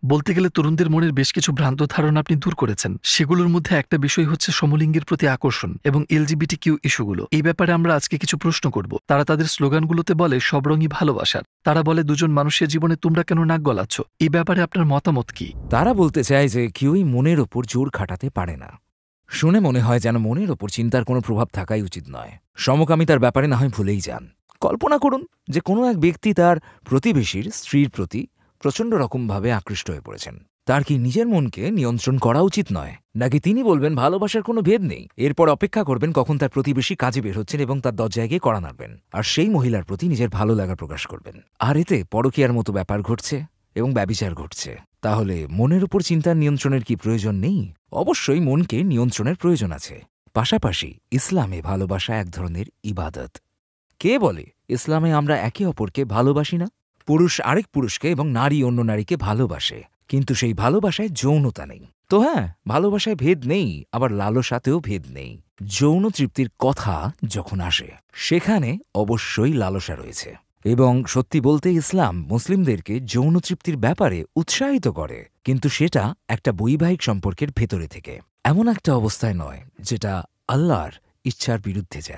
বলতে গেলে তরুণদের মনের বেশ কিছু ভ্রান্ত ধারণা আপনি দূর করেছেন। সেগুলোর মধ্যে একটা বিষয় হচ্ছে সমলিঙ্গের প্রতি আকর্ষণ এবং LGBTQ ইস্যুগুলো। এই ব্যাপারে আমরা আজকে কিছু প্রশ্ন করব। তারা তাদের স্লোগানগুলোতে বলে সব রঙই ভালোবাসার। তারা বলে দুজন মানুষের জীবনে তোমরা কেন নাক গলাচ্ছ? এই ব্যাপারে আপনার মতামত কি? তারা বলতে চায় যে কেউই মনের ওপর জোর খাটাতে পারে না। শুনে মনে হয় যেন মনের ওপর চিন্তার কোনো প্রভাব থাকাই উচিত নয়। সমকামিতার ব্যাপারে না হয় ভুলেই যান। কল্পনা করুন যে কোনো এক ব্যক্তি তার প্রতিবেশীর স্ত্রীর প্রতি প্রচণ্ড রকমভাবে আকৃষ্ট হয়ে পড়েছেন। তার কি নিজের মনকে নিয়ন্ত্রণ করা উচিত নয়? নাকি তিনি বলবেন ভালোবাসার কোনো ভেদ নেই, এরপর অপেক্ষা করবেন কখন তার প্রতিবেশী কাজে বের হচ্ছেন এবং তার দরজায় গিয়ে কড়া নাড়বেন, আর সেই মহিলার প্রতি নিজের ভালো লাগা প্রকাশ করবেন? আর এতে পরকীয়ার মতো ব্যাপার ঘটছে এবং ব্যভিচার ঘটছে। তাহলে মনের উপর চিন্তার নিয়ন্ত্রণের কি প্রয়োজন নেই? অবশ্যই মনকে নিয়ন্ত্রণের প্রয়োজন আছে। পাশাপাশি ইসলামে ভালোবাসা এক ধরনের ইবাদত। কে বলে ইসলামে আমরা একে অপরকে ভালোবাসি না? পুরুষ আরেক পুরুষকে এবং নারী অন্য নারীকে ভালোবাসে, কিন্তু সেই ভালোবাসায় যৌনতা নেই। তো হ্যাঁ, ভালোবাসায় ভেদ নেই, আবার লালসাতেও ভেদ নেই। যৌন তৃপ্তির কথা যখন আসে সেখানে অবশ্যই লালসা রয়েছে। এবং সত্যি বলতে ইসলাম মুসলিমদেরকে যৌন তৃপ্তির ব্যাপারে উৎসাহিত করে, কিন্তু সেটা একটা বৈবাহিক সম্পর্কের ভেতরে থেকে, এমন একটা অবস্থায় নয় যেটা আল্লাহর ইচ্ছার বিরুদ্ধে যায়।